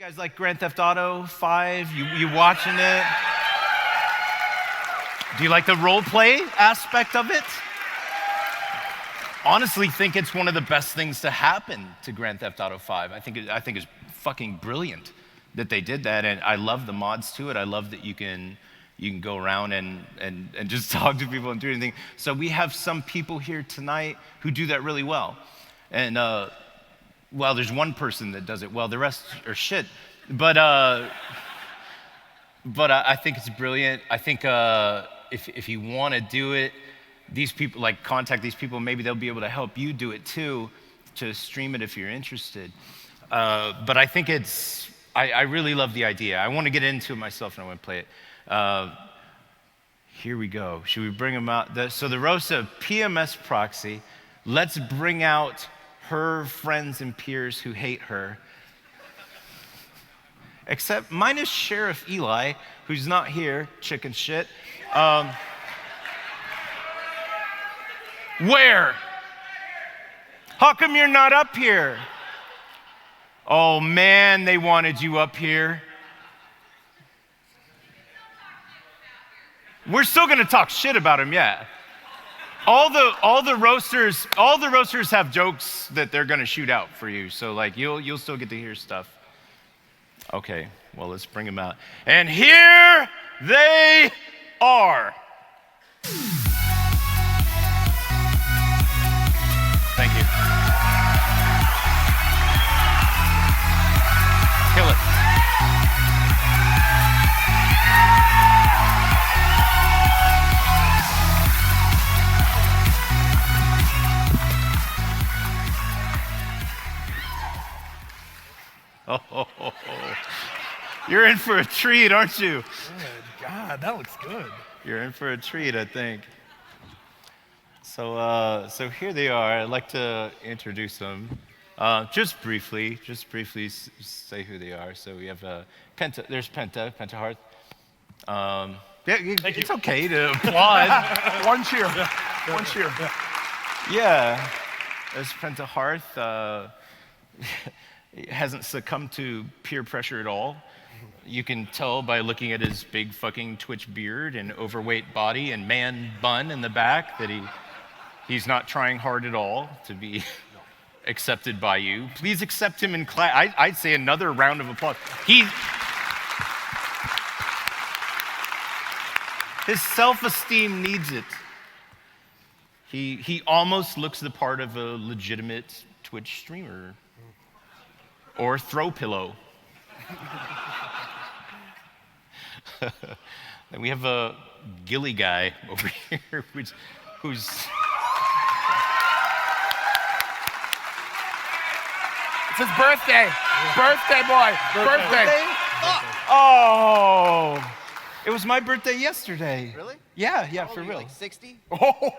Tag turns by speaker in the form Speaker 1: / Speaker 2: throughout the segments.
Speaker 1: You guys like Grand Theft Auto 5? You watching it? Do you like the role play aspect of it? Honestly, think it's one of the best things to happen to Grand Theft Auto 5. I think it's fucking brilliant that they did that, and I love the mods to it. I love that you can go around and just talk to people and do anything. So we have some people here tonight who do that really well. And well, there's one person that does it well. The rest are shit. But I think it's brilliant. I think if you want to do it, these people, like, contact these people. Maybe they'll be able to help you do it too, to stream it if you're interested. But I think I really love the idea. I want to get into it myself, and I want to play it. Here we go. Should we bring them out? So the Roast of PmsProxy. Let's bring out her friends and peers who hate her. Except minus Sheriff Eli, who's not here, chicken shit. Where? How come you're not up here? Oh man, they wanted you up here. We're still gonna talk shit about him, yeah. All the roasters have jokes that they're gonna shoot out for you, so like you'll still get to hear stuff. Okay, well, let's bring them out. And here they are. Thank you. Kill it. Oh, you're in for a treat, aren't you?
Speaker 2: Good God, that looks good.
Speaker 1: You're in for a treat, I think. So here they are. I'd like to introduce them. Just briefly say who they are. So we have there's PentaHearth. It's okay to applaud.
Speaker 2: One cheer. Yeah. One cheer.
Speaker 1: Yeah, there's PentaHearth. He hasn't succumbed to peer pressure at all. You can tell by looking at his big fucking Twitch beard and overweight body and man bun in the back that he's not trying hard at all to be accepted by you. Please accept him in class. I'd say another round of applause. His self-esteem needs it. He almost looks the part of a legitimate Twitch streamer. Or throw pillow. And we have a Ghillie guy over here who's
Speaker 2: It's his birthday. Birthday boy. Birthday.
Speaker 1: Oh, it was my birthday yesterday.
Speaker 3: Really?
Speaker 1: Yeah, for real.
Speaker 3: Like 60?
Speaker 2: Oh.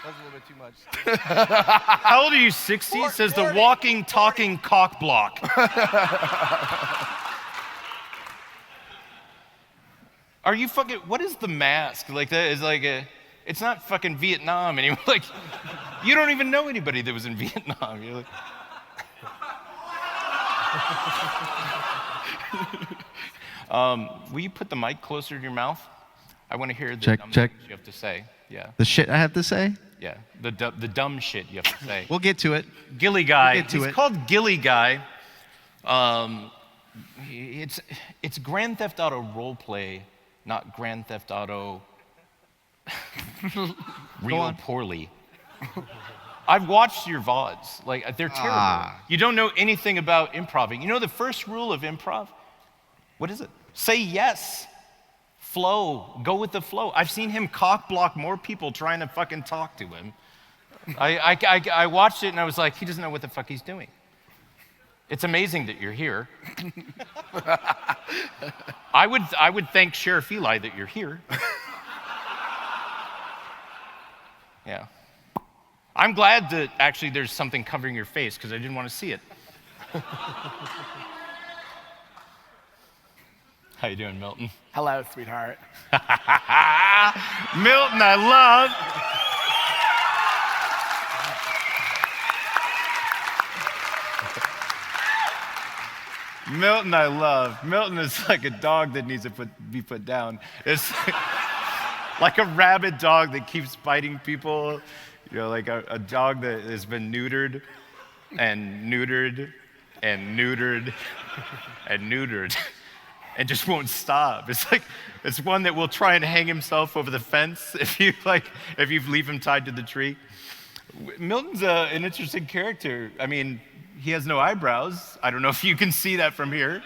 Speaker 3: That was a little bit too much.
Speaker 1: How old are you, 60? Says the walking, talking cock block. Are you fucking, what is the mask? Like that is like it's not fucking Vietnam anymore. Like, you don't even know anybody that was in Vietnam. You're like, will you put the mic closer to your mouth? I want to hear the dumb things you have to say. Yeah.
Speaker 4: The shit I have to say?
Speaker 1: Yeah, the dumb shit you have to say.
Speaker 4: We'll get to it.
Speaker 1: Ghillie Guy.
Speaker 4: We'll get to
Speaker 1: He's
Speaker 4: it.
Speaker 1: called Ghillie Guy. It's Grand Theft Auto roleplay, not Grand Theft Auto real poorly. I've watched your VODs. Like, they're terrible. You don't know anything about improv. You know the first rule of improv? What is it? Say yes. Flow. Go with the flow. I've seen him cock block more people trying to fucking talk to him. I watched it and I was like, he doesn't know what the fuck he's doing. It's amazing that you're here. I would thank Sheriff Eli that you're here. Yeah. I'm glad that actually there's something covering your face because I didn't want to see it. How you doing, Milton?
Speaker 2: Hello, sweetheart.
Speaker 1: Milton, I love. Milton I love. Milton is like a dog that needs to be put down. It's like a rabid dog that keeps biting people. You know, like a dog that has been neutered and neutered and neutered and neutered and just won't stop. It's one that will try and hang himself over the fence if you leave him tied to the tree. Milton's an interesting character. I mean, he has no eyebrows. I don't know if you can see that from here.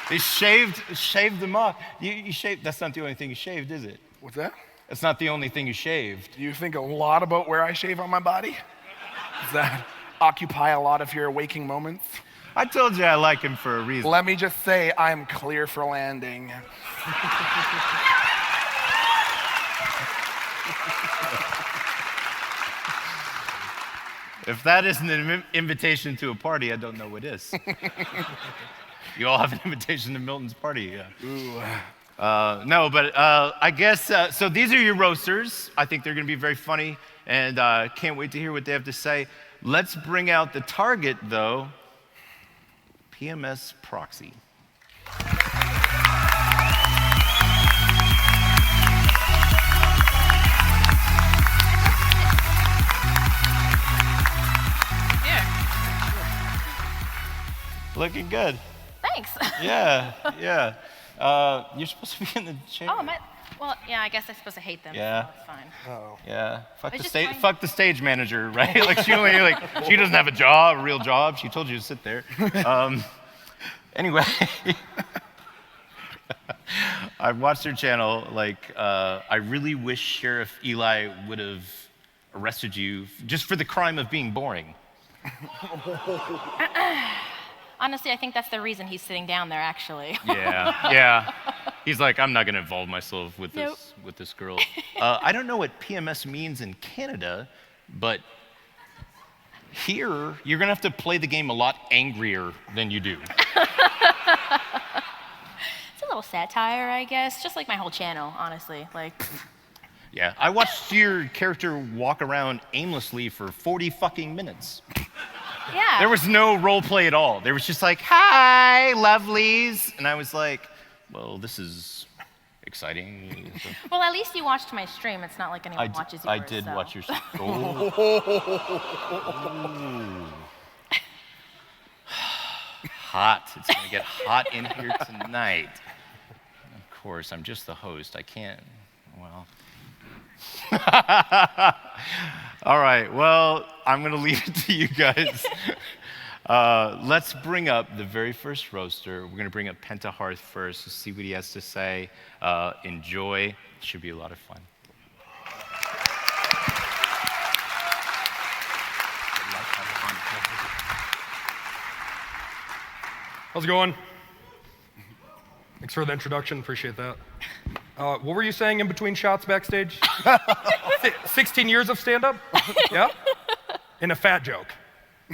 Speaker 1: He shaved them off. You shaved, that's not the only thing you shaved, is it?
Speaker 2: What's that?
Speaker 1: That's not the only thing you shaved.
Speaker 2: Do you think a lot about where I shave on my body? Does that occupy a lot of your waking moments?
Speaker 1: I told you I like him for a reason.
Speaker 2: Let me just say I'm clear for landing.
Speaker 1: If that isn't an invitation to a party, I don't know what is. You all have an invitation to Milton's party. Yeah.
Speaker 2: Ooh.
Speaker 1: No, but I guess, so these are your roasters. I think they're going to be very funny, and can't wait to hear what they have to say. Let's bring out the target, though, PmsProxy. Looking good.
Speaker 3: Thanks.
Speaker 1: Yeah. You're supposed to be in the chair.
Speaker 3: Oh, well, yeah, I guess I'm supposed to hate them.
Speaker 1: Yeah.
Speaker 3: So it's fine.
Speaker 2: Oh.
Speaker 1: Yeah.
Speaker 3: just
Speaker 1: Fuck the stage manager, right? Like she doesn't have a real job. She told you to sit there. Anyway, I've watched her channel. I really wish Sheriff Eli would have arrested you just for the crime of being boring.
Speaker 3: Honestly, I think that's the reason he's sitting down there, actually.
Speaker 1: Yeah. He's like, I'm not going to involve myself with
Speaker 3: Nope.
Speaker 1: this girl. I don't know what PMS means in Canada, but here you're going to have to play the game a lot angrier than you do.
Speaker 3: It's a little satire, I guess, just like my whole channel, honestly.
Speaker 1: Yeah, I watched your character walk around aimlessly for 40 fucking minutes.
Speaker 3: Yeah.
Speaker 1: There was no role play at all. There was just like, hi, lovelies. And I was like, well, this is exciting.
Speaker 3: Well, at least you watched my stream. It's not like anyone watches yours.
Speaker 1: I did
Speaker 3: so.
Speaker 1: watch your stream. Hot. It's going to get hot in here tonight. Of course, I'm just the host. I can't, well. All right, well, I'm going to leave it to you guys. Let's bring up the very first roaster. We're going to bring up PentaHearth first to see what he has to say. Enjoy. It should be a lot of fun.
Speaker 4: How's it going? Thanks for the introduction, appreciate that. What were you saying in between shots backstage? 16 years of stand-up? Yeah? And a fat joke.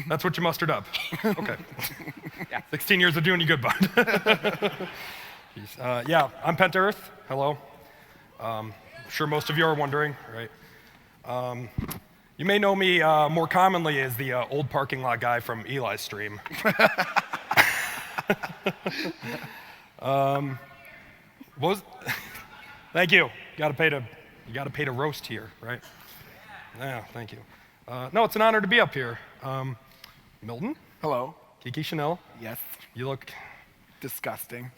Speaker 4: That's what you mustered up. Okay. Yeah. 16 years of doing you good, bud. Yeah, I'm PentaHearth. Hello. I'm sure most of you are wondering, right? You may know me more commonly as the old parking lot guy from Eli's stream. Thank you. You gotta pay to roast here, right? Yeah, thank you. No, it's an honor to be up here. Milton,
Speaker 2: Hello.
Speaker 4: Kiki Chanel,
Speaker 2: Yes.
Speaker 4: you look.
Speaker 2: Disgusting.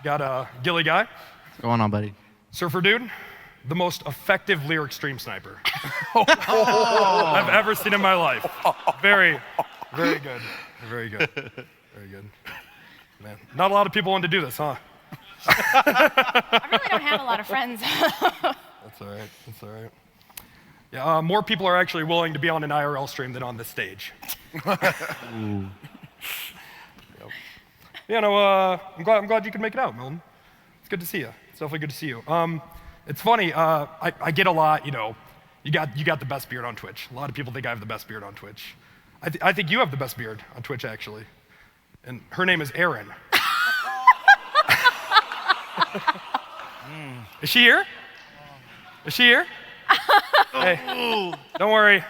Speaker 4: Got a Ghillie Guy,
Speaker 5: What's going on, buddy?
Speaker 4: Surfer Dude, the most effective lyric stream sniper I've ever seen in my life. Very good. Very good. Very good. Man, not a lot of people want to do this, huh?
Speaker 3: I really don't have a lot of friends.
Speaker 4: That's all right. That's all right. Yeah, more people are actually willing to be on an IRL stream than on this stage. Yep. Yeah, no, I'm glad you could make it out, Milton. It's good to see you. It's definitely good to see you. It's funny. I get a lot. You got the best beard on Twitch. A lot of people think I have the best beard on Twitch. I think you have the best beard on Twitch, actually. And her name is Erin. Is she here? Is she here? Hey, don't worry.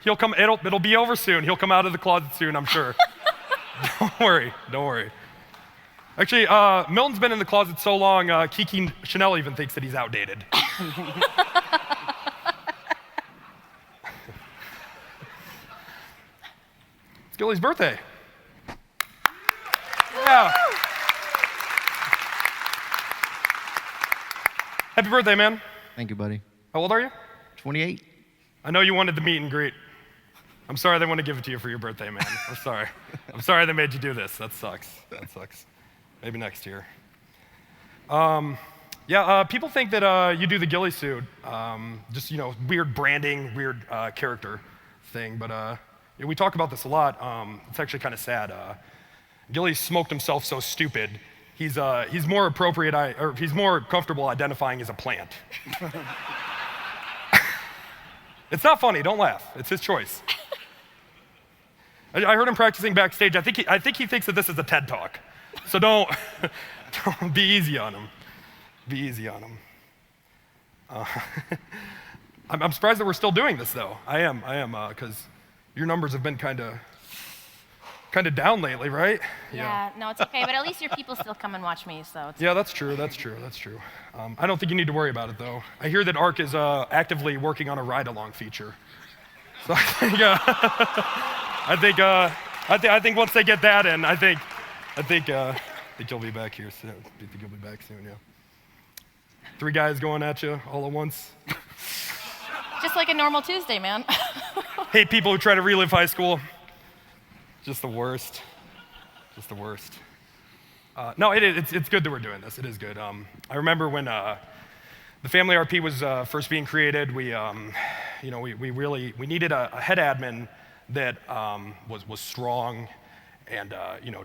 Speaker 4: He'll come. It'll be over soon. He'll come out of the closet soon, I'm sure. Don't worry. Don't worry. Actually, Milton's been in the closet so long, Kiki Chanel even thinks that he's outdated. It's Ghillie's birthday. Yeah. Happy birthday, man.
Speaker 5: Thank you, buddy.
Speaker 4: How old are you?
Speaker 5: 28.
Speaker 4: I know you wanted the meet and greet. I'm sorry they want to give it to you for your birthday, man. I'm sorry. I'm sorry they made you do this. That sucks. That sucks. Maybe next year. People think that you do the ghillie suit, just, weird branding, weird character thing, but we talk about this a lot. It's actually kind of sad. Ghillie smoked himself so stupid, he's more appropriate, or he's more comfortable identifying as a plant. It's not funny, don't laugh. It's his choice. I heard him practicing backstage. I think he thinks that this is a TED Talk. So don't be easy on him. Be easy on him. I'm surprised that we're still doing this though. I am, because your numbers have been kind of down lately, right?
Speaker 3: Yeah, no, it's okay, but at least your people still come and watch me, so it's
Speaker 4: Yeah, that's true. I don't think you need to worry about it though. I hear that ARC is actively working on a ride-along feature. So I think once they get that in, I think you'll be back here soon. I think you'll be back soon, yeah. 3 guys going at you all at once.
Speaker 3: just like a normal Tuesday, man.
Speaker 4: Hate people who try to relive high school. Just the worst. Just the worst. No, it's good that we're doing this. It is good. I remember when the FamilyRP was first being created, we needed a head admin that was strong and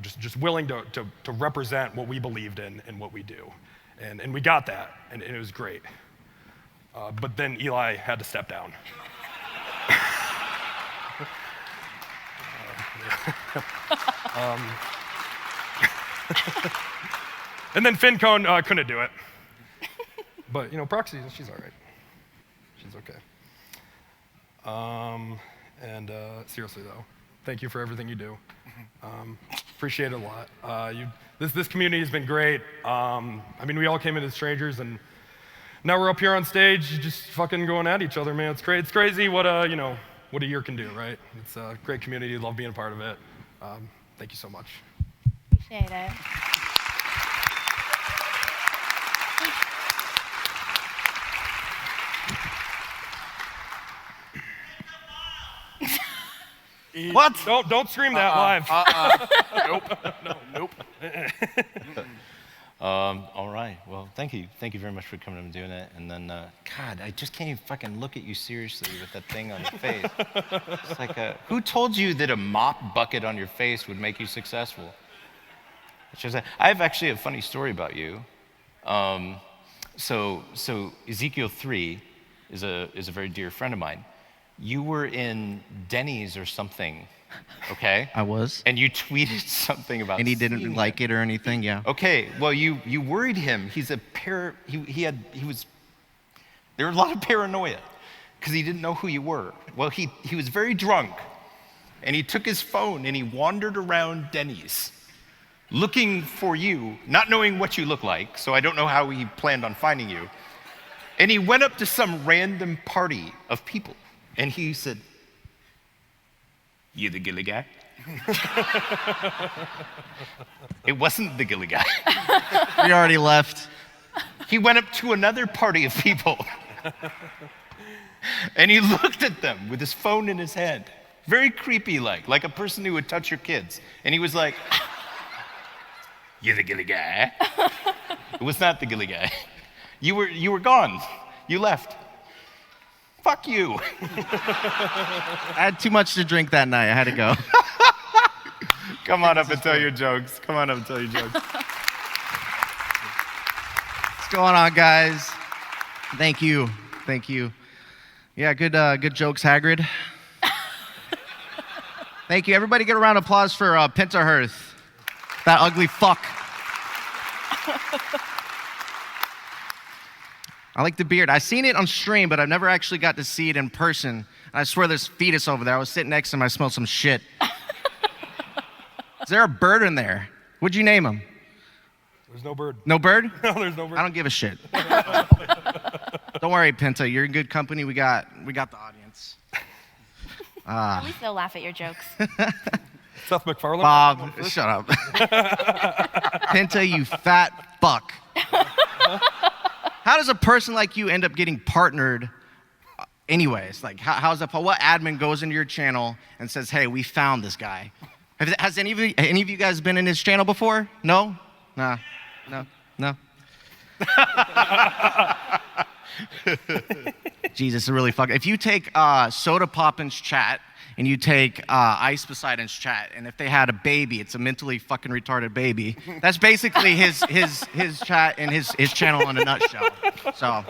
Speaker 4: just willing to represent what we believed in and what we do. And we got that, and it was great. But then Eli had to step down. And then FinCone couldn't do it. But, Proxy, she's all right. She's okay. Seriously, though, thank you for everything you do. Appreciate it a lot. This community has been great. We all came in as strangers, and now we're up here on stage just fucking going at each other, man. It's great. It's crazy what a year can do, right? It's a great community. Love being a part of it. Thank you so much.
Speaker 3: Appreciate it.
Speaker 4: What? Don't scream that live.
Speaker 2: Nope.
Speaker 1: All right. Well, thank you. Thank you very much for coming up and doing it. And then, God, I just can't even fucking look at you seriously with that thing on your face. It's like who told you that a mop bucket on your face would make you successful? I have actually a funny story about you. So Ezekiel 3 is a very dear friend of mine. You were in Denny's or something, okay?
Speaker 5: I was.
Speaker 1: And you tweeted something about
Speaker 5: And he didn't like it or anything, yeah.
Speaker 1: Okay, well, you worried him. There was a lot of paranoia because he didn't know who you were. Well, he was very drunk, and he took his phone and he wandered around Denny's looking for you, not knowing what you look like, so I don't know how he planned on finding you. And he went up to some random party of people, and he said, "You the Ghillie guy?" It wasn't the Ghillie guy.
Speaker 5: We already left.
Speaker 1: He went up to another party of people, and he looked at them with his phone in his hand, very creepy like a person who would touch your kids. And he was like, "You the Ghillie guy?" It was not the Ghillie guy. You were gone. You left. Fuck you.
Speaker 5: I had too much to drink that night. I had to go.
Speaker 1: Come on up and tell your jokes.
Speaker 5: What's going on, guys? Thank you. Yeah, good jokes, Hagrid. Thank you. Everybody get a round of applause for PentaHearth. That ugly fuck. I like the beard. I've seen it on stream, but I've never actually got to see it in person. I swear there's fetus over there. I was sitting next to him. I smelled some shit. Is there a bird in there? What'd you name him?
Speaker 4: There's no bird.
Speaker 5: No bird?
Speaker 4: No, there's no bird.
Speaker 5: I don't give a shit. Don't worry, Penta. You're in good company. We got the audience.
Speaker 3: At least they'll laugh at your jokes.
Speaker 4: Seth MacFarlane.
Speaker 5: Bob, shut up. Penta, you fat fuck. How does a person like you end up getting partnered anyways? Like, how's that? What admin goes into your channel and says, hey, we found this guy? Has any of you guys been in his channel before? No? Nah. No? Jesus, it's really fucking. If you take Soda Poppin's chat and you take Ice Poseidon's chat, and if they had a baby, it's a mentally fucking retarded baby. That's basically his chat and his channel in a nutshell. So,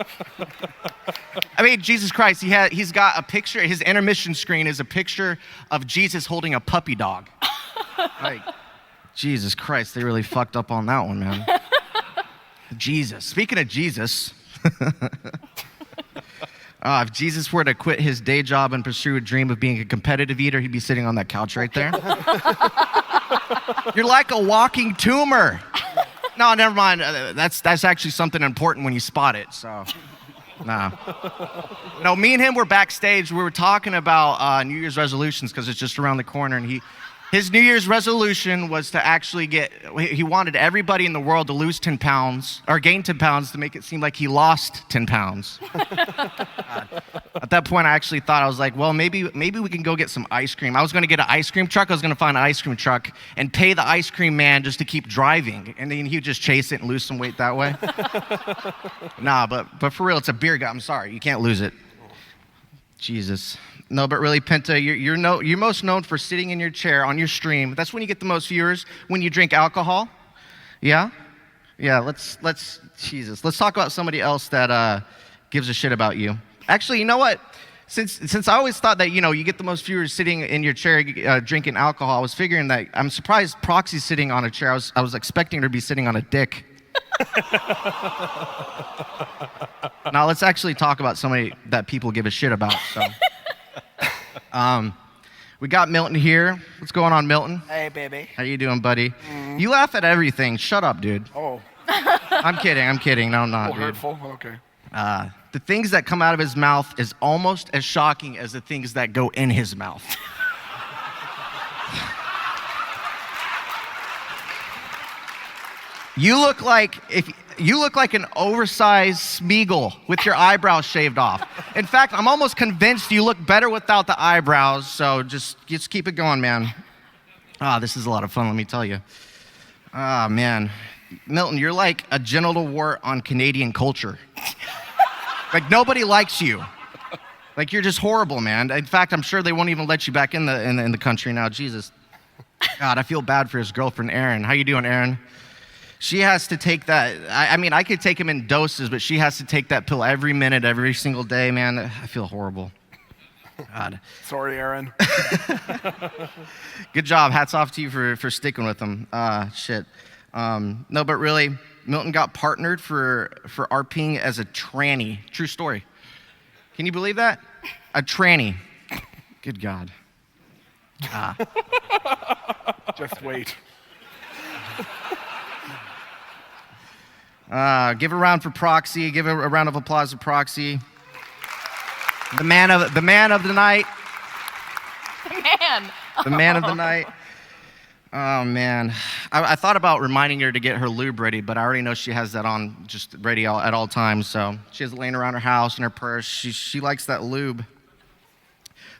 Speaker 5: I mean, Jesus Christ, he's got a picture. His intermission screen is a picture of Jesus holding a puppy dog. Like, Jesus Christ, they really fucked up on that one, man. Jesus. Speaking of Jesus. If Jesus were to quit his day job and pursue a dream of being a competitive eater, he'd be sitting on that couch right there. You're like a walking tumor. No, never mind. That's actually something important when you spot it, so. Nah. No, me and him were backstage. We were talking about New Year's resolutions because it's just around the corner, and his New Year's resolution was to actually he wanted everybody in the world to lose 10 pounds, or gain 10 pounds to make it seem like he lost 10 pounds. At that point, I actually thought, I was like, well, maybe we can go get some ice cream. I was going to get an ice cream truck. I was going to find an ice cream truck and pay the ice cream man just to keep driving. And then he would just chase it and lose some weight that way. Nah, but for real, it's a beer guy. I'm sorry. You can't lose it. Jesus. No, but really, Penta, you're most known for sitting in your chair on your stream. That's when you get the most viewers, when you drink alcohol. Yeah? Yeah, let's talk about somebody else that gives a shit about you. Actually, you know what? Since I always thought that, you get the most viewers sitting in your chair drinking alcohol, I was figuring that I'm surprised Proxy's sitting on a chair. I was expecting her to be sitting on a dick. Now, let's actually talk about somebody that people give a shit about, so. We got Milton here. What's going on, Milton?
Speaker 2: Hey, baby.
Speaker 5: How you doing, buddy? You laugh at everything. Shut up, dude.
Speaker 2: Oh.
Speaker 5: I'm kidding. No, I'm not, dude.
Speaker 2: Hurtful? Okay.
Speaker 5: The things that come out of his mouth is almost as shocking as the things that go in his mouth. You look like an oversized Smeagol with your eyebrows shaved off. In fact, I'm almost convinced you look better without the eyebrows, so just keep it going, man. This is a lot of fun, let me tell you. Man. Milton, you're like a genital wart on Canadian culture. Like, nobody likes you. Like, you're just horrible, man. In fact, I'm sure they won't even let you back in the country now. Jesus. God, I feel bad for his girlfriend, Erin. How you doing, Erin? She has to take that. I mean, I could take him in doses, but she has to take that pill every minute, every single day, man. I feel horrible. God.
Speaker 2: Sorry, Aaron.
Speaker 5: Good job. Hats off to you for sticking with him. Shit. No, but really, Milton got partnered for RPing as a tranny. True story. Can you believe that? A tranny. Good God.
Speaker 2: Just wait.
Speaker 5: Give a round for Proxy. Give a round of applause to Proxy. The man of the night. The man of the night. Oh, man. I thought about reminding her to get her lube ready, but I already know she has that on just ready at all times. So she has it laying around her house in her purse. She likes that lube.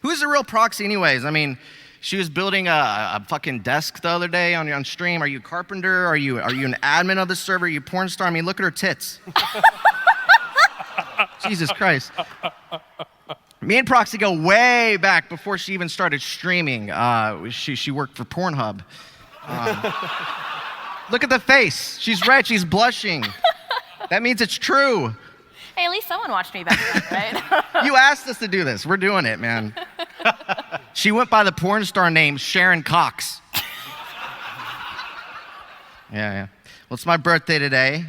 Speaker 5: Who's the real Proxy anyways? I mean, she was building a fucking desk the other day on stream. Are you a carpenter? Are you an admin of the server? Are you a porn star? I mean, look at her tits. Jesus Christ. Me and Proxy go way back before she even started streaming. She worked for Pornhub. Look at the face. She's red. She's blushing. That means it's true.
Speaker 3: Hey, at least someone watched me back then, right?
Speaker 5: You asked us to do this. We're doing it, man. She went by the porn star name Sharon Cox. Yeah. Well, it's my birthday today.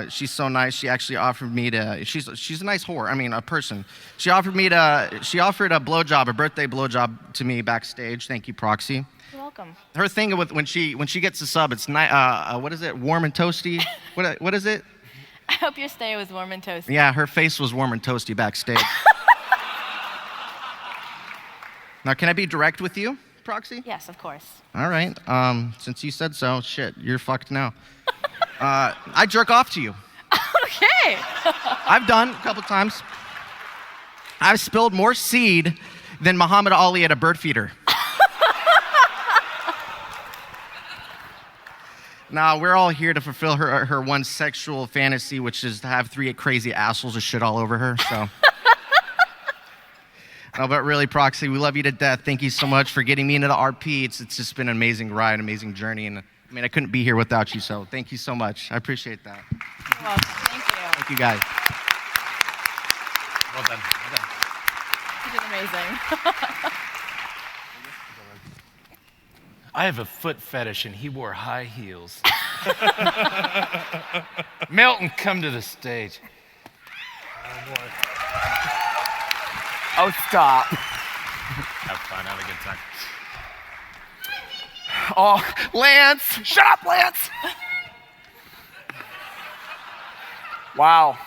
Speaker 5: She's so nice. She actually offered me to. She's a nice whore. I mean, a person. She offered a blowjob, a birthday blowjob to me backstage. Thank you, Proxy.
Speaker 3: You're welcome.
Speaker 5: Her thing with when she gets the sub, it's what is it? Warm and toasty. What is it?
Speaker 3: I hope your stay was warm and toasty.
Speaker 5: Yeah, her face was warm and toasty backstage. Now, can I be direct with you, Proxy?
Speaker 3: Yes, of course.
Speaker 5: All right. Since you said so, shit, you're fucked now. I jerk off to you.
Speaker 3: Okay.
Speaker 5: I've done a couple times. I've spilled more seed than Muhammad Ali at a bird feeder. Now, we're all here to fulfill her one sexual fantasy, which is to have 3 crazy assholes of shit all over her, so. No, but really, Proxy, we love you to death. Thank you so much for getting me into the RP. It's just been an amazing ride, amazing journey, and I mean, I couldn't be here without you, so thank you so much. I appreciate that.
Speaker 3: You're welcome. Thank you.
Speaker 5: Thank you, guys.
Speaker 1: Well done. Well done.
Speaker 3: You did amazing.
Speaker 1: I have a foot fetish, and he wore high heels. Milton, come to the stage.
Speaker 2: Oh, stop.
Speaker 1: Have fun. Have a good time.
Speaker 2: Oh, Lance. Shut up, Lance. Wow.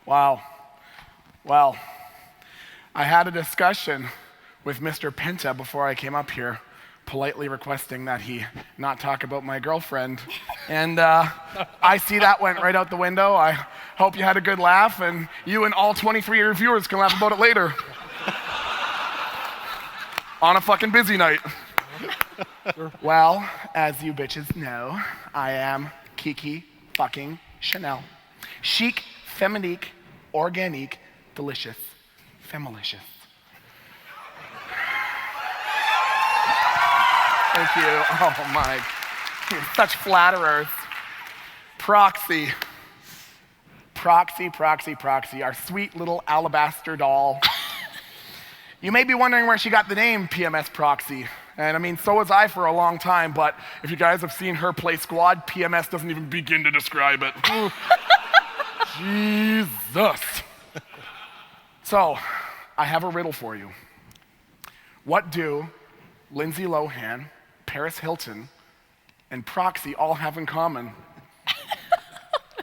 Speaker 2: Well, I had a discussion with Mr. Penta before I came up here, politely requesting that he not talk about my girlfriend. And I see that went right out the window. I hope you had a good laugh, and you and all 23 of your viewers can laugh about it later. On a fucking busy night. Well, as you bitches know, I am Kiki fucking Chanel. Chic, feminique, organique, delicious, femalicious. Thank you. Oh my, you're such flatterers. Proxy, our sweet little alabaster doll. You may be wondering where she got the name PmsProxy. And I mean, so was I for a long time, but if you guys have seen her play Squad, PMS doesn't even begin to describe it. Jesus. So, I have a riddle for you. What do Lindsay Lohan, Paris Hilton, and Proxy all have in common?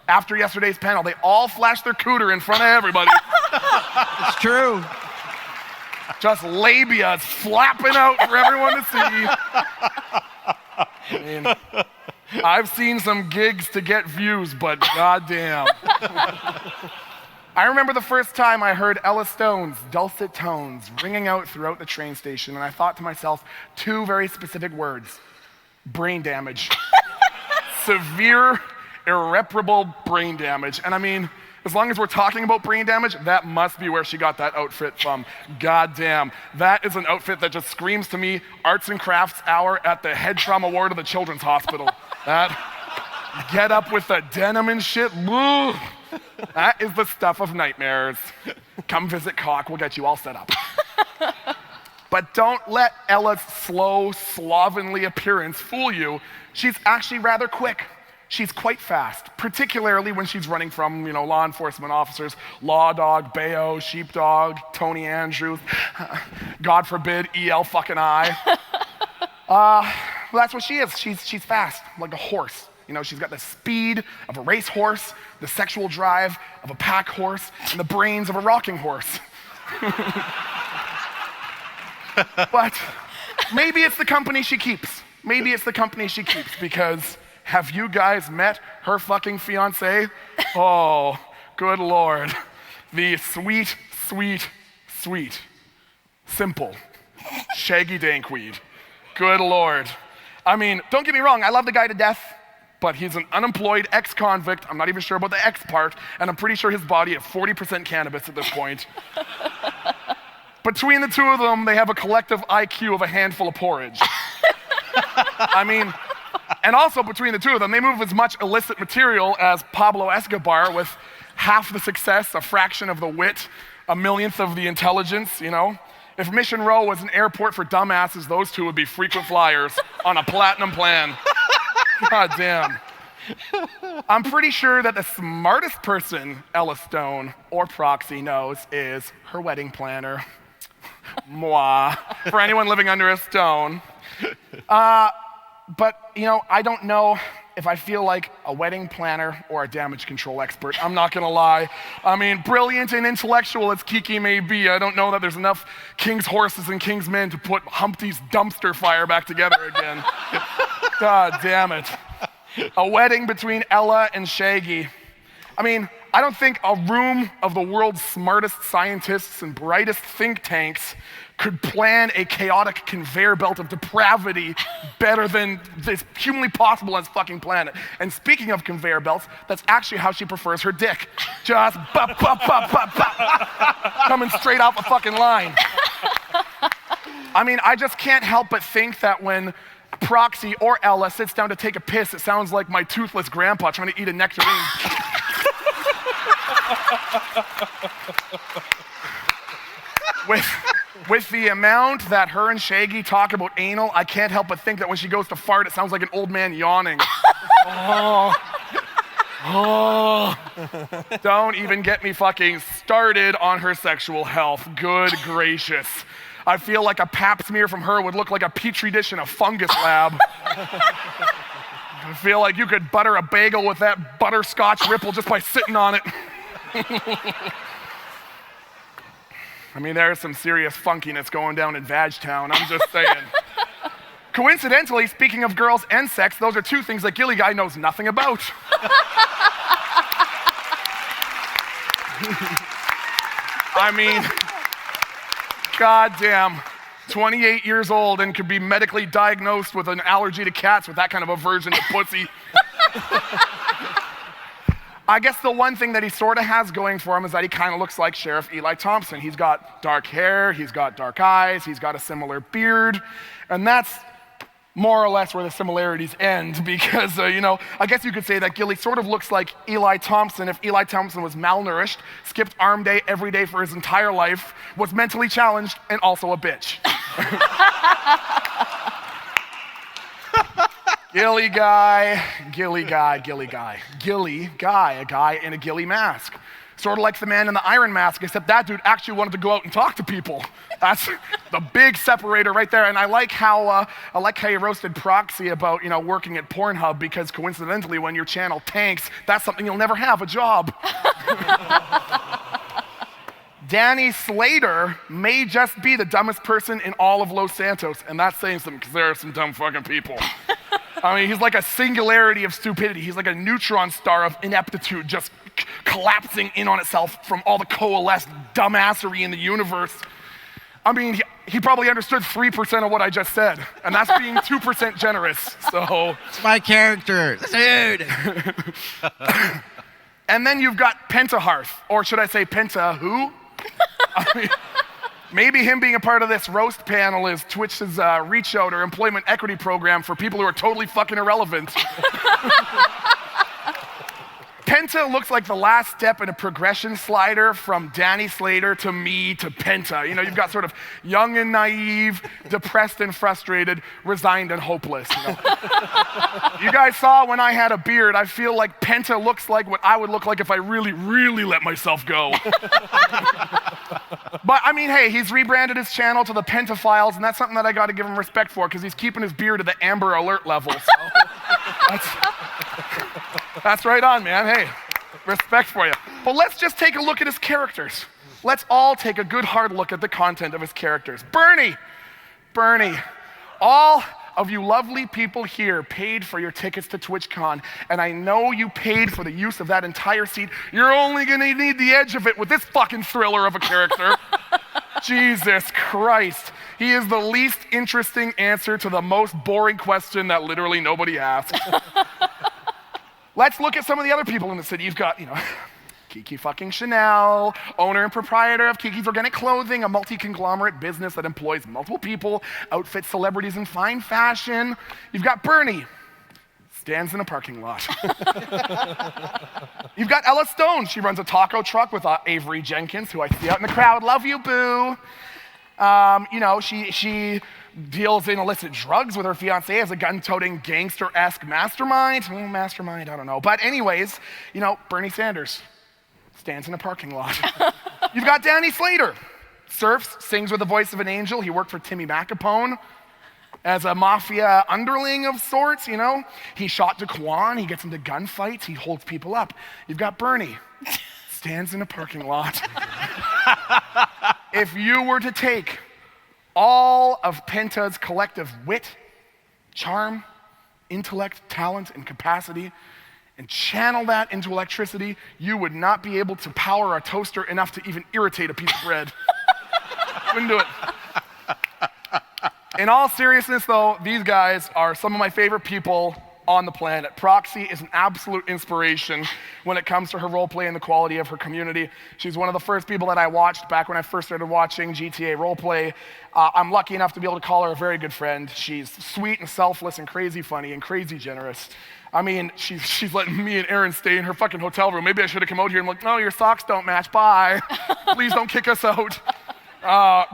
Speaker 2: After yesterday's panel, they all flashed their cooter in front of everybody.
Speaker 5: It's true.
Speaker 2: Just labias flapping out for everyone to see. I mean, I've seen some gigs to get views, but goddamn. I remember the first time I heard Ella Stone's dulcet tones ringing out throughout the train station, and I thought to myself 2 very specific words: brain damage. Severe, irreparable brain damage. And I mean, as long as we're talking about brain damage, that must be where she got that outfit from. Goddamn. That is an outfit that just screams to me arts and crafts hour at the head trauma ward of the Children's Hospital. That get up with the denim and shit. Ugh. That is the stuff of nightmares. Come visit Cock, we'll get you all set up. But don't let Ella's slow, slovenly appearance fool you. She's actually rather quick. She's quite fast, particularly when she's running from, law enforcement officers, Law Dog, Bayo, Sheepdog, Tony Andrews, God forbid, EL fucking I. Well, that's what she is. She's fast, like a horse. She's got the speed of a racehorse, the sexual drive of a pack horse, and the brains of a rocking horse. But maybe it's the company she keeps. Because have you guys met her fucking fiancé? Oh, good Lord. The sweet, simple, shaggy dankweed. Good Lord. I mean, don't get me wrong, I love the guy to death, but he's an unemployed ex-convict. I'm not even sure about the ex part, and I'm pretty sure his body is 40% cannabis at this point. Between the 2 of them, they have a collective IQ of a handful of porridge. I mean, and also between the 2 of them, they move as much illicit material as Pablo Escobar with half the success, a fraction of the wit, a millionth of the intelligence, If Mission Row was an airport for dumbasses, those 2 would be frequent flyers on a platinum plan. God damn. I'm pretty sure that the smartest person Ella Stone or Proxy knows is her wedding planner. Moi. For anyone living under a stone. But, I don't know if I feel like a wedding planner or a damage control expert. I'm not gonna lie. I mean, brilliant and intellectual as Kiki may be, I don't know that there's enough king's horses and king's men to put Humpty's dumpster fire back together again. God damn it. A wedding between Ella and Shaggy. I mean, I don't think a room of the world's smartest scientists and brightest think tanks could plan a chaotic conveyor belt of depravity better than this humanly possible on this fucking planet. And speaking of conveyor belts, that's actually how she prefers her dick. Just bop, bop, bop, bop, bop, coming straight off the fucking line. I mean, I just can't help but think that when Proxy or Ella sits down to take a piss, it sounds like my toothless grandpa trying to eat a nectarine. With the amount that her and Shaggy talk about anal, I can't help but think that when she goes to fart, it sounds like an old man yawning. Don't even get me fucking started on her sexual health. Good gracious. I feel like a pap smear from her would look like a petri dish in a fungus lab. I feel like you could butter a bagel with that butterscotch ripple just by sitting on it. I mean, there's some serious funkiness going down in Vagtown, I'm just saying. Coincidentally, speaking of girls and sex, those are two things that Ghillie Guy knows nothing about. I mean, goddamn, 28 years old and could be medically diagnosed with an allergy to cats with that kind of aversion to pussy. I guess the one thing that he sort of has going for him is that he kind of looks like Sheriff Eli Thompson. He's got dark hair, he's got dark eyes, he's got a similar beard, and that's more or less where the similarities end because, I guess you could say that Ghillie sort of looks like Eli Thompson if Eli Thompson was malnourished, skipped arm day every day for his entire life, was mentally challenged, and also a bitch. Ghillie Guy, Ghillie Guy, Ghillie Guy. Ghillie Guy, a guy in a ghillie mask. Sort of like the man in the Iron Mask, except that dude actually wanted to go out and talk to people. That's the big separator right there. And I like how you roasted Proxy about, working at Pornhub because coincidentally, when your channel tanks, that's something you'll never have, a job. Danny Slater may just be the dumbest person in all of Los Santos, and that's saying something because there are some dumb fucking people. I mean, he's like a singularity of stupidity. He's like a neutron star of ineptitude, just collapsing in on itself from all the coalesced dumbassery in the universe. I mean, he probably understood 3% of what I just said, and that's being 2% generous, so.
Speaker 5: It's my character, dude.
Speaker 2: And then you've got PentaHearth, or should I say Penta who? I mean, maybe him being a part of this roast panel is Twitch's reach out or employment equity program for people who are totally fucking irrelevant. Penta looks like the last step in a progression slider from Danny Slater to me to Penta. You've got sort of young and naive, depressed and frustrated, resigned and hopeless. You guys saw when I had a beard, I feel like Penta looks like what I would look like if I really, really let myself go. But I mean, hey, he's rebranded his channel to the Penta Files, and that's something that I gotta give him respect for, because he's keeping his beard at the Amber Alert level. So that's right on, man. Hey, respect for you. But let's just take a look at his characters. Let's all take a good hard look at the content of his characters. Bernie, all of you lovely people here paid for your tickets to TwitchCon, and I know you paid for the use of that entire seat. You're only gonna need the edge of it with this fucking thriller of a character. Jesus Christ. He is the least interesting answer to the most boring question that literally nobody asks. Let's look at some of the other people in the city. You've got, Kiki fucking Chanel, owner and proprietor of Kiki's Organic Clothing, a multi-conglomerate business that employs multiple people, outfits celebrities in fine fashion. You've got Bernie, stands in a parking lot. You've got Ella Stone. She runs a taco truck with Avery Jenkins, who I see out in the crowd. Love you, boo. She deals in illicit drugs with her fiance as a gun-toting gangster-esque mastermind. Mastermind, I don't know. But anyways, you know, Bernie Sanders stands in a parking lot. You've got Danny Slater. Surfs, sings with the voice of an angel. He worked for Timmy McApone as a mafia underling of sorts, you know. He shot DeQuan, he gets into gunfights, he holds people up. You've got Bernie, stands in a parking lot. If you were to take all of Penta's collective wit, charm, intellect, talent, and capacity, and channel that into electricity, you would not be able to power a toaster enough to even irritate a piece of bread. Couldn't do it. In all seriousness, though, these guys are some of my favorite people on the planet. Proxy is an absolute inspiration when it comes to her roleplay and the quality of her community. She's one of the first people that I watched back when I first started watching GTA roleplay. I'm lucky enough to be able to call her a very good friend. She's sweet and selfless and crazy funny and crazy generous. I mean, she's letting me and Aaron stay in her fucking hotel room. Maybe I should have come out here and like, no, your socks don't match, bye. Please don't kick us out.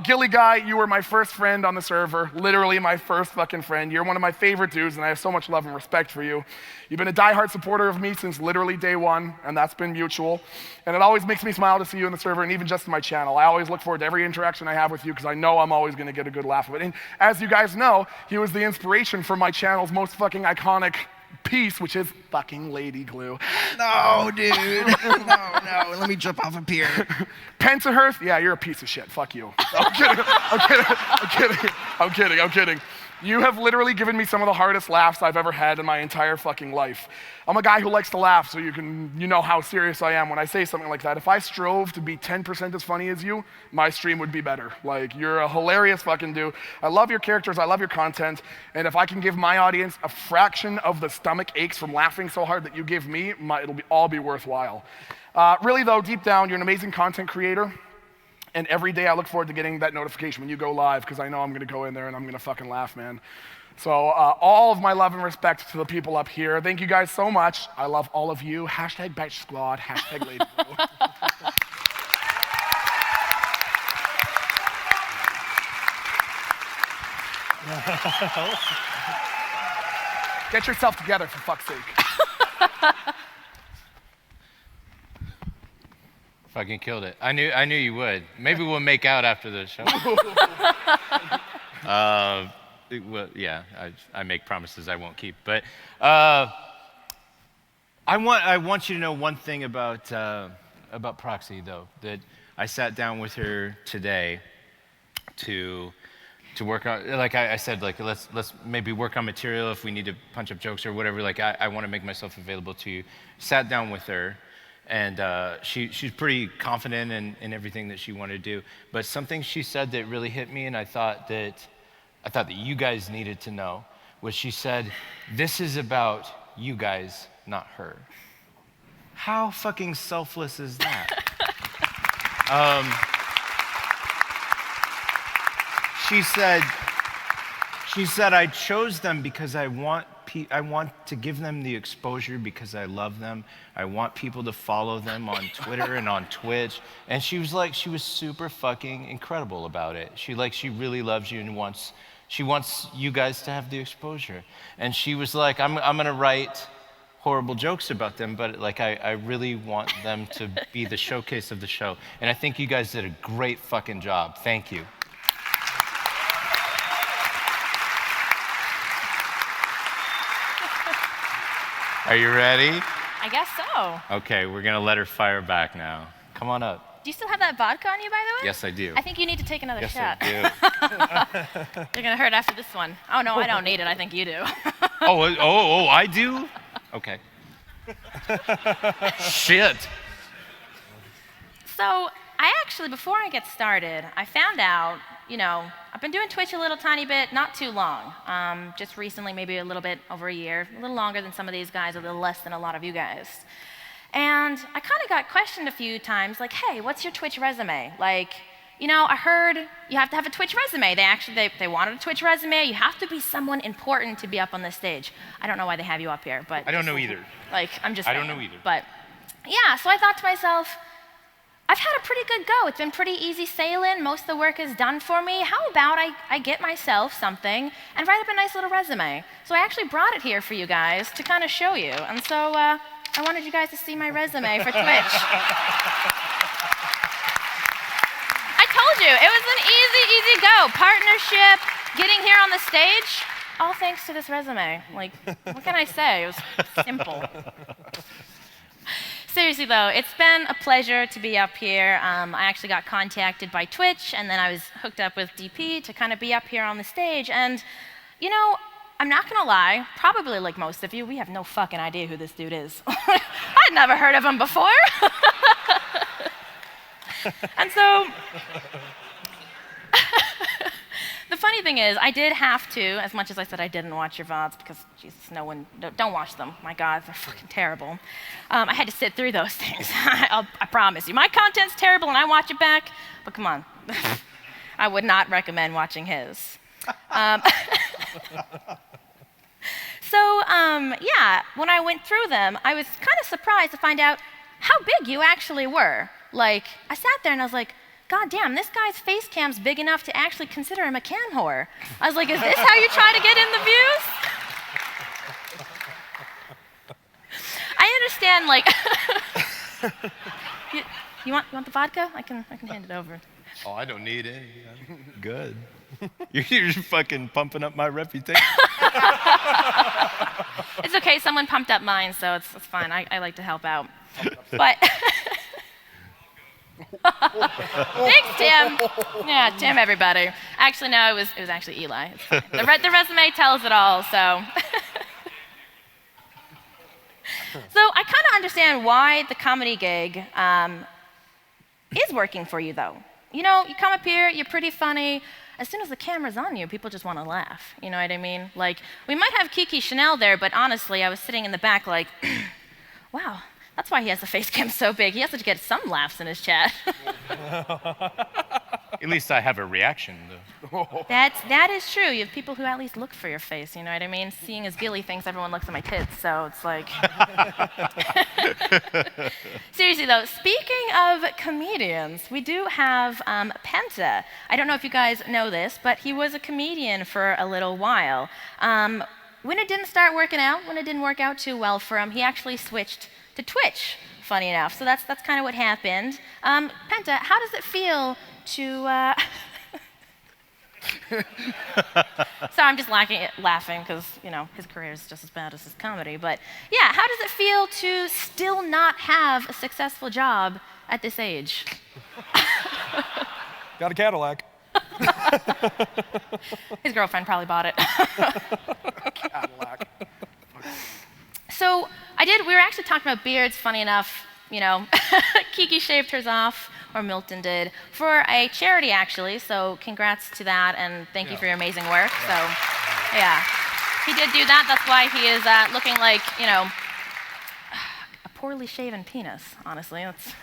Speaker 2: Ghillie Guy, you were my first friend on the server, literally my first fucking friend. You're one of my favorite dudes, and I have so much love and respect for you. You've been a diehard supporter of me since literally day one, and that's been mutual. And it always makes me smile to see you in the server, and even just in my channel. I always look forward to every interaction I have with you, because I know I'm always going to get a good laugh of it. And as you guys know, he was the inspiration for my channel's most fucking iconic piece, which is fucking Lady Glue.
Speaker 5: No, dude. No. Let me jump off a pier.
Speaker 2: PentaHearth, yeah, you're a piece of shit. Fuck you. I'm kidding. You have literally given me some of the hardest laughs I've ever had in my entire fucking life. I'm a guy who likes to laugh, so you know how serious I am when I say something like that. If I strove to be 10% as funny as you, my stream would be better. Like, you're a hilarious fucking dude. I love your characters, I love your content, and if I can give my audience a fraction of the stomach aches from laughing so hard that you give me, it'll all be worthwhile. Really though, deep down, you're an amazing content creator. And every day I look forward to getting that notification when you go live, because I know I'm gonna go in there and I'm gonna fucking laugh, man. So all of my love and respect to the people up here. Thank you guys so much. I love all of you. Hashtag Batch Squad, hashtag Lady Glue. Get yourself together, for fuck's sake.
Speaker 1: Fucking killed it. I knew you would. Maybe we'll make out after the show. Well, yeah, I make promises I won't keep. But I want you to know one thing about Proxy, though. That I sat down with her today to work on, like I said, like let's maybe work on material if we need to punch up jokes or whatever. Like I want to make myself available to you. Sat down with her. And she's pretty confident in everything that she wanted to do. But something she said that really hit me, and I thought that you guys needed to know, was she said, "This is about you guys, not her." How fucking selfless is that? She said, "I chose them because I want to give them the exposure because I love them. I want people to follow them on Twitter and on Twitch." And she was super fucking incredible about it. She really loves you and she wants you guys to have the exposure. And she was like, I'm gonna write horrible jokes about them, but like I really want them to be the showcase of the show. And I think you guys did a great fucking job. Thank you. Are you ready?
Speaker 3: I guess so.
Speaker 1: Okay, we're gonna let her fire back now. Come on up.
Speaker 3: Do you still have that vodka on you, by the way?
Speaker 1: Yes, I do.
Speaker 3: I think you need to take another shot.
Speaker 1: Yes, I
Speaker 3: You're gonna hurt after this one. Oh no, I don't need it. I think you do.
Speaker 1: do. Oh, I do? Okay. Shit.
Speaker 3: So I actually, before I get started, I found out, I've been doing Twitch a little tiny bit, not too long. Just recently, maybe a little bit over a year, a little longer than some of these guys, a little less than a lot of you guys. And I kind of got questioned a few times, like, hey, what's your Twitch resume? Like, I heard you have to have a Twitch resume. They wanted a Twitch resume. You have to be someone important to be up on this stage. I don't know why they have you up here, but
Speaker 1: I don't know either.
Speaker 3: Like, I'm just
Speaker 1: I
Speaker 3: saying.
Speaker 1: don't know either.
Speaker 3: But yeah, so I thought to myself, I've had a pretty good go. It's been pretty easy sailing. Most of the work is done for me. How about I get myself something and write up a nice little resume? So I actually brought it here for you guys to kind of show you. And so I wanted you guys to see my resume for Twitch. I told you, it was an easy go. Partnership, getting here on the stage, all thanks to this resume. Like, what can I say? It was simple. Seriously though, it's been a pleasure to be up here. I actually got contacted by Twitch, and then I was hooked up with DP to kind of be up here on the stage. And, you know, I'm not gonna lie, probably like most of you, we have no fucking idea who this dude is. I'd never heard of him before. And so, the funny thing is, I did have to, as much as I said I didn't watch your VODs, because Jesus, no one, don't watch them. My God, they're fucking terrible. I had to sit through those things. I promise you. My content's terrible and I watch it back, but come on. I would not recommend watching his. Yeah, when I went through them, I was kind of surprised to find out how big you actually were. Like, I sat there and I was like, God damn, this guy's face cam's big enough to actually consider him a cam whore. I was like, is this how you try to get in the views? I understand, like, you want the vodka? I can hand it over.
Speaker 1: Oh, I don't need any. I'm good. You're just fucking pumping up my reputation.
Speaker 3: It's okay, someone pumped up mine, so it's fine. I like to help out. But thanks, Tim. Yeah, Tim, everybody. Actually, no, it was actually Eli. It's fine. The resume tells it all, so. So I kind of understand why the comedy gig is working for you, though. You know, you come up here, you're pretty funny. As soon as the camera's on you, people just want to laugh. You know what I mean? Like, we might have Kiki Chanel there, but honestly, I was sitting in the back like, wow, that's why he has the face cam so big. He has to get some laughs in his chat.
Speaker 1: At least I have a reaction, though.
Speaker 3: That is true. You have people who at least look for your face, you know what I mean? Seeing as Ghillie thinks everyone looks at my tits, so it's like. Seriously though, speaking of comedians, we do have Penta. I don't know if you guys know this, but he was a comedian for a little while. When it didn't start working out, when it didn't work out too well for him, he actually switched to Twitch, funny enough. So that's kind of what happened. Penta, how does it feel to... So I'm just laughing because, you know, his career is just as bad as his comedy. But yeah, how does it feel to still not have a successful job at this age?
Speaker 4: Got a Cadillac.
Speaker 3: His girlfriend probably bought it.
Speaker 2: Cadillac.
Speaker 3: So we were actually talking about beards, funny enough, you know, Kiki shaved hers off, or Milton did, for a charity actually, so congrats to that, and thank you for your amazing work. So, yeah, he did do that. That's why he is looking like, you know, a poorly shaven penis, honestly. That's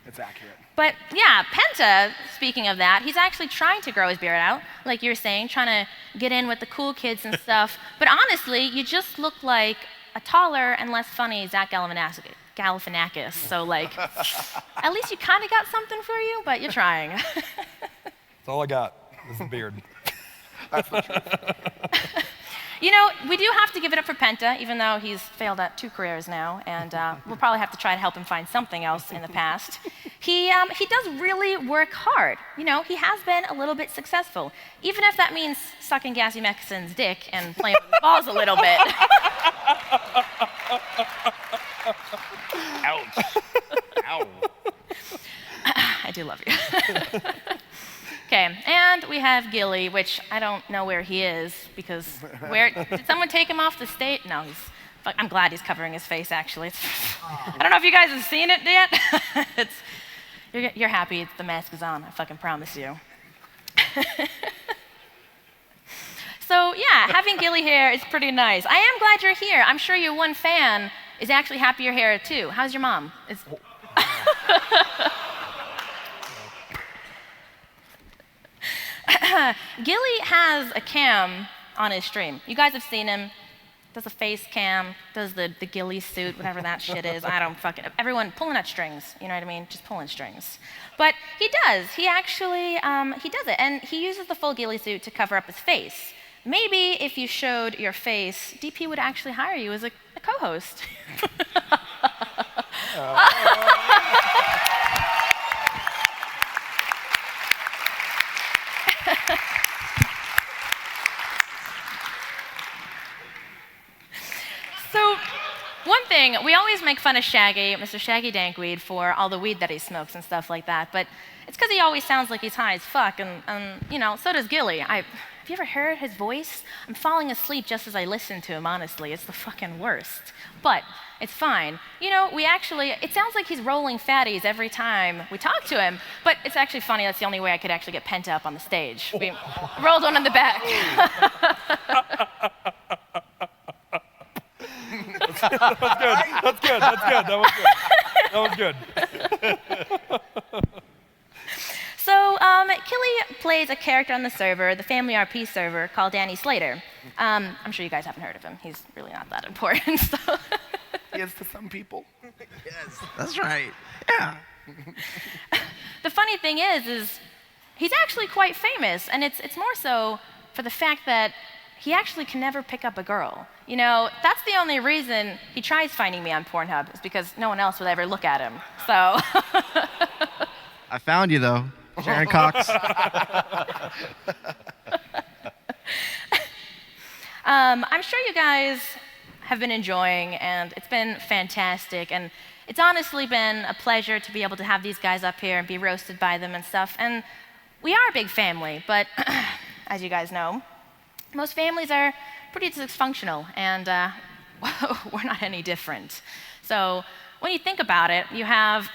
Speaker 2: It's accurate.
Speaker 3: But yeah, Penta, speaking of that, he's actually trying to grow his beard out, like you were saying, trying to get in with the cool kids and stuff. But honestly, you just look like a taller and less funny Zach Galifianakis. So like, at least you kind of got something for you, but you're trying.
Speaker 4: That's all I got. Is the beard.
Speaker 2: That's the truth.
Speaker 3: You know, we do have to give it up for Penta, even though he's failed at 2 careers now, and we'll probably have to try to help him find something else in the past. He does really work hard. You know, he has been a little bit successful, even if that means sucking Gassy Mexison's dick and playing with his balls a little bit.
Speaker 1: Ouch. Ow.
Speaker 3: I do love you. Okay, and we have Ghillie, which I don't know where he is, because did someone take him off the stage? No, I'm glad he's covering his face, actually. I don't know if you guys have seen it yet. You're happy the mask is on, I fucking promise you. So yeah, having Ghillie here is pretty nice. I am glad you're here. I'm sure your one fan is actually happy you're here too. How's your mom? Ghillie has a cam on his stream. You guys have seen him. does a face cam, does the ghillie suit, whatever that shit is. I don't fucking, everyone pulling at strings, you know what I mean? Just pulling strings. But he does, he actually, he does it. And he uses the full ghillie suit to cover up his face. Maybe if you showed your face, DP would actually hire you as a co-host. So, one thing, we always make fun of Shaggy, Mr. Shaggy Dankweed, for all the weed that he smokes and stuff like that, but it's because he always sounds like he's high as fuck, and you know, so does Ghillie. Have you ever heard his voice? I'm falling asleep just as I listen to him, honestly. It's the fucking worst. But it's fine. You know, it sounds like he's rolling fatties every time we talk to him, but it's actually funny. That's the only way I could actually get Penta up on the stage. We rolled one in the back.
Speaker 4: That's good. That was good.
Speaker 3: So, Killy plays a character on the server, the FamilyRP server, called Danny Slater. I'm sure you guys haven't heard of him. He's really not that important. So.
Speaker 2: He is to some people.
Speaker 5: Yes, that's right. Yeah.
Speaker 3: The funny thing is he's actually quite famous, and it's more so for the fact that he actually can never pick up a girl. You know, that's the only reason he tries finding me on Pornhub, is because no one else would ever look at him. So.
Speaker 5: I found you, though, Sharon Cox.
Speaker 3: I'm sure you guys have been enjoying, and it's been fantastic, and it's honestly been a pleasure to be able to have these guys up here and be roasted by them and stuff. And we are a big family, but as you guys know, most families are pretty dysfunctional, and we're not any different. So when you think about it, you have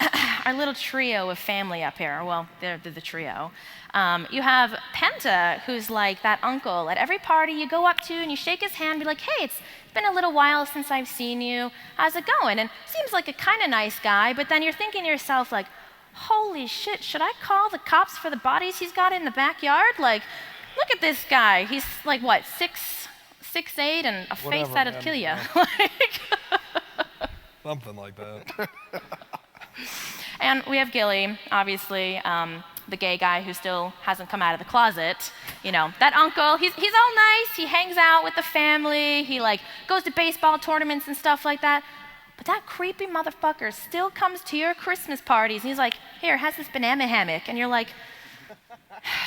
Speaker 3: our little trio of family up here. Well, they're the trio. You have Penta, who's like that uncle at every party you go up to and you shake his hand and be like, hey, it's been a little while since I've seen you. How's it going? And seems like a kind of nice guy, but then you're thinking to yourself, like, holy shit, should I call the cops for the bodies he's got in the backyard? Like, look at this guy. He's like, what, 6'8", and a face that'd kill you.
Speaker 4: Something like that.
Speaker 3: And we have Ghillie, obviously, the gay guy who still hasn't come out of the closet. You know, that uncle, he's all nice. He hangs out with the family. He, like, goes to baseball tournaments and stuff like that. But that creepy motherfucker still comes to your Christmas parties. And he's like, here, has this banana hammock. And you're like,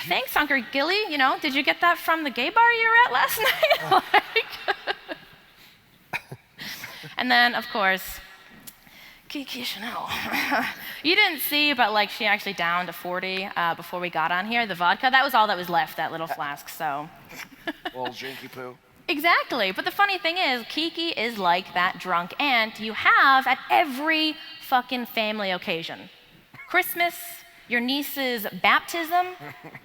Speaker 3: thanks, Uncle Ghillie. You know, did you get that from the gay bar you were at last night? And then, of course, Kiki Chanel. You didn't see, but like she actually downed to 40 before we got on here. The vodka, that was all that was left, that little flask, so.
Speaker 2: Little drinky poo.
Speaker 3: Exactly, but the funny thing is, Kiki is like that drunk aunt you have at every fucking family occasion. Christmas, your niece's baptism,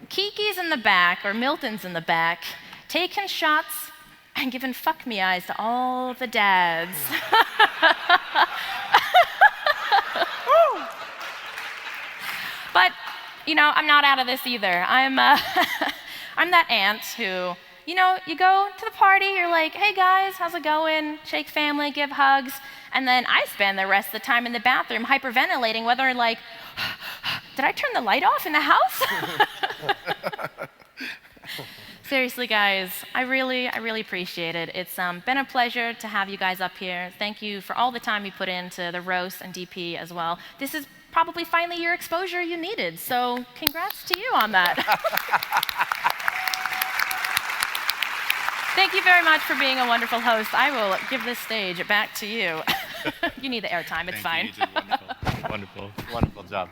Speaker 3: Kiki's in the back, or Milton's in the back, taking shots and giving fuck me eyes to all the dads. But, you know, I'm not out of this either. I'm that aunt who, you know, you go to the party, you're like, hey guys, how's it going? Shake family, give hugs. And then I spend the rest of the time in the bathroom hyperventilating, whether like, did I turn the light off in the house? Seriously, guys, I really appreciate it. It's been a pleasure to have you guys up here. Thank you for all the time you put into the roast and DP as well. This is probably finally your exposure you needed, so congrats to you on that. Thank you very much for being a wonderful host. I will give this stage back to you. You need the airtime, it's fine.
Speaker 1: You did wonderful job.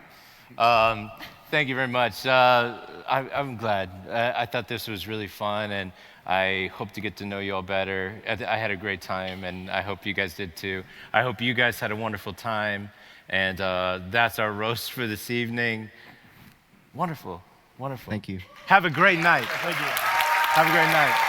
Speaker 1: Thank you very much. I'm glad. I thought this was really fun, and I hope to get to know you all better. I had a great time, and I hope you guys did too. I hope you guys had a wonderful time, and that's our roast for this evening. Wonderful.
Speaker 5: Thank you.
Speaker 1: Have a great night.
Speaker 4: Thank you.
Speaker 1: Have a great night.